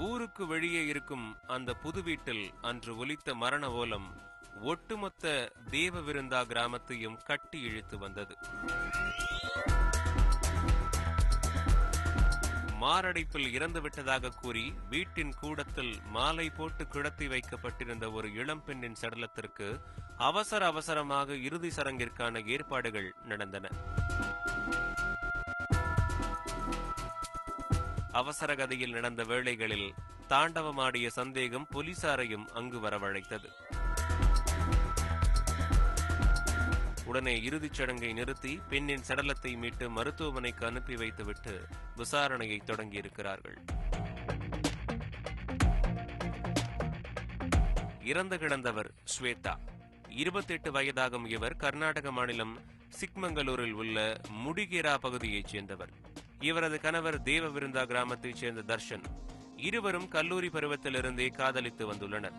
ஊருக்கு வெளியே இருக்கும் அந்த புது வீட்டில் அன்று ஒலித்த மரண ஓலம் ஒட்டுமொத்த தேவவிருந்தா கிராமத்தையும் கட்டி இழுத்து வந்தது. மாரடைப்பில் இறந்துவிட்டதாக கூறி வீட்டின் கூடத்தில் மாலை போட்டு கிடத்தி வைக்கப்பட்டிருந்த ஒரு இளம்பெண்ணின் சடலத்திற்கு அவசரமாக இறுதி சடங்கிற்கான ஏற்பாடுகள் நடந்தன. அவசரகதியில் நடந்த வேளைகளில் தாண்டவமாடிய சந்தேகம் போலீசாரையும் அங்கு வரவழைத்தது. உடனே இறுதிச் சடங்கை நிறுத்தி பெண்ணின் சடலத்தை மீட்டு மருத்துவமனைக்கு அனுப்பி வைத்துவிட்டு விசாரணையை தொடங்கியிருக்கிறார்கள். இறந்து கிடந்தவர் ஸ்வேதா. 28 வயதாகும் இவர் கர்நாடக மாநிலம் சிக்மங்களூரில் உள்ள முடிகேரா பகுதியைச் சேர்ந்தவர். இவரது கணவர் தேவவிருந்தா கிராமத்தைச் சேர்ந்த தர்ஷன். இருவரும் கல்லூரி பருவத்திலிருந்தே காதலித்து வந்துள்ளனர்.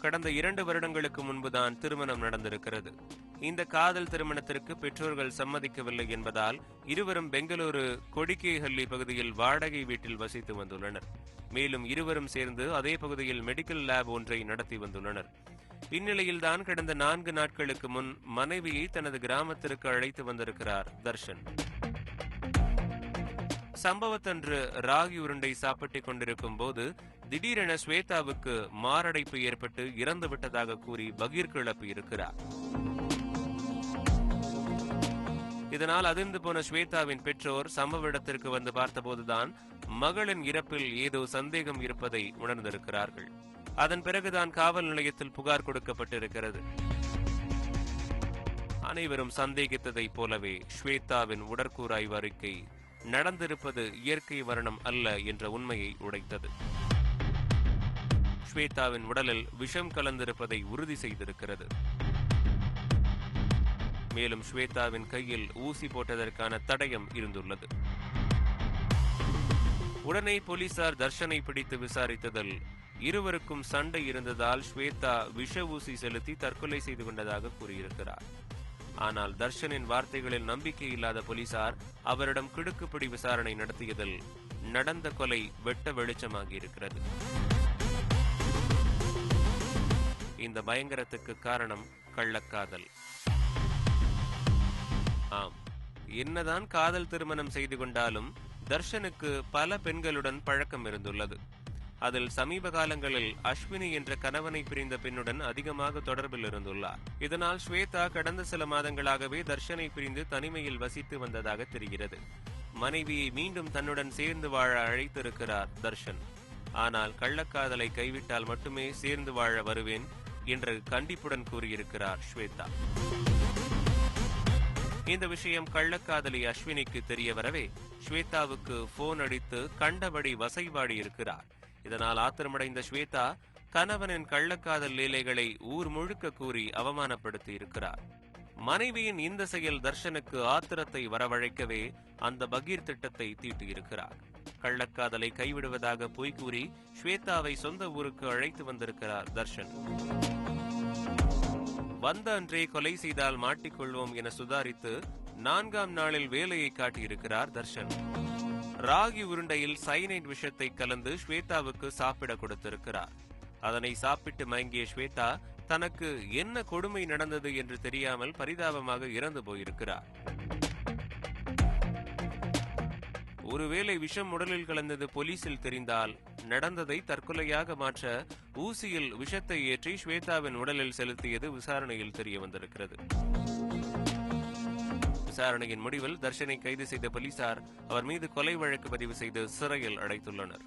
கடந்த 2 வருடங்களுக்கு முன்புதான் திருமணம் நடந்திருக்கிறது. இந்த காதல் திருமணத்திற்கு பெற்றோர்கள் சம்மதிக்கவில்லை என்பதால் இருவரும் பெங்களூரு கொடிக்கேஹள்ளி பகுதியில் வாடகை வீட்டில் வசித்து வந்துள்ளனர். மேலும் இருவரும் சேர்ந்து அதே பகுதியில் மெடிக்கல் லேப் ஒன்றை நடத்தி வந்துள்ளனர். இந்நிலையில்தான் கடந்த 4 நாட்களுக்கு முன் மனைவியை தனது கிராமத்திற்கு அழைத்து வந்திருக்கிறார் தர்ஷன். சம்பவத்தன்று ராகி உருண்டை சாப்பிட்டுக் கொண்டிருக்கும் போது திடீரென ஸ்வேதாவுக்கு மாரடைப்பு ஏற்பட்டு இறந்து விட்டதாக கூறி பகீர் கிளப்பி இருக்கிறார். இதனால் அதிர்ந்து போன ஸ்வேதாவின் பெற்றோர் சம்பவ இடத்திற்கு வந்து பார்த்தபோதுதான் மகளின் இறப்பில் ஏதோ சந்தேகம் இருப்பதை உணர்ந்திருக்கிறார்கள். அதன் பிறகுதான் காவல் நிலையத்தில் புகார் கொடுக்கப்பட்டிருக்கிறது. அனைவரும் சந்தேகித்ததை போலவே ஸ்வேதாவின் உடற்கூறாய்வு அறிக்கை நடந்திருப்பது இயற்கை மரணம் அல்ல என்ற உண்மையை உடைத்தது. ஸ்வேதாவின் உடலில் விஷம் கலந்திருப்பதை உறுதி செய்திருக்கிறது. மேலும் ஸ்வேதாவின் கையில் ஊசி போட்டதற்கான தடயம் இருந்துள்ளது. உடனே போலீசார் தர்ஷனை பிடித்து விசாரித்ததில் இருவருக்கும் சண்டை இருந்ததால் ஸ்வேதா விஷ ஊசி செலுத்தி தற்கொலை செய்து கொண்டதாக கூறியிருக்கிறார். ஆனால் தர்ஷனின் வார்த்தைகளில் நம்பிக்கை இல்லாத போலீசார் அவரிடம் கிடுக்குப்பிடி விசாரணை நடத்தியதில் நடந்த கொலை வெட்ட வெளிச்சமாகியிருக்கிறது. இந்த பயங்கரத்துக்கு காரணம் கள்ளக்காதல். ஆம், என்னதான் காதல் திருமணம் செய்து கொண்டாலும் தர்ஷனுக்கு பல பெண்களுடன் பழக்கம் இருந்துள்ளது. அதில் சமீப காலங்களில் அஸ்வினி என்ற கணவனை பிரிந்த பெண்ணுடன் அதிகமாக தொடர்பில் இருந்துள்ளார். இதனால் ஸ்வேதா கடந்த சில மாதங்களாகவே தர்ஷனை பிரிந்து தனிமையில் வசித்து வந்ததாக தெரிகிறது. மனைவியை மீண்டும் தன்னுடன் சேர்ந்து வாழ அழைத்திருக்கிறார் தர்ஷன். ஆனால் கள்ளக்காதலை கைவிட்டால் மட்டுமே சேர்ந்து வாழ வருவேன் என்று கண்டிப்புடன் கூறியிருக்கிறார் ஸ்வேதா. இந்த விஷயம் கள்ளக்காதலி அஸ்வினிக்கு தெரிய வரவே ஸ்வேதாவுக்கு போன் அடித்து கண்டபடி வசைபாடி இருக்கிறார். இதனால் ஆத்திரமடைந்த ஸ்வேதா கணவனின் கள்ளக்காதல் லீலைகளை ஊர் முழுக்க கூறி அவமானப்படுத்தி இருக்கிறார். மனைவியின் இந்த செயல் தர்ஷனுக்கு ஆத்திரத்தை வரவழைக்கவே அந்த பகீர் திட்டத்தை தீட்டியிருக்கிறார். கள்ளக்காதலை கைவிடுவதாக பொய் கூறி ஸ்வேதாவை சொந்த ஊருக்கு அழைத்து வந்திருக்கிறார் தர்ஷன். வந்த அன்றே கொலை செய்தால் மாட்டிக்கொள்வோம் என சுதாரித்து 4ஆம் நாளில் வேலையை காட்டியிருக்கிறார் தர்ஷன். ராகி உருண்டையில் சைனைட் விஷத்தை கலந்து ஸ்வேதாவுக்கு சாப்பிட கொடுத்திருக்கிறார். அதனை சாப்பிட்டு மயங்கிய ஸ்வேதா தனக்கு என்ன கொடுமை நடந்தது என்று தெரியாமல் பரிதாபமாக இறந்து போயிருக்கிறார். ஒருவேளை விஷம் உடலில் கலந்தது போலீசில் தெரிந்தால் நடந்ததை தற்கொலையாக மாற்ற ஊசியில் விஷத்தை ஏற்றி ஸ்வேதாவின் உடலில் செலுத்தியது விசாரணையில் தெரிய வந்திருக்கிறது. விசாரணையின் முடிவில் தர்ஷனை கைது செய்த போலீசார் அவர் மீது கொலை வழக்கு பதிவு செய்து சிறையில் அடைத்துள்ளனர்.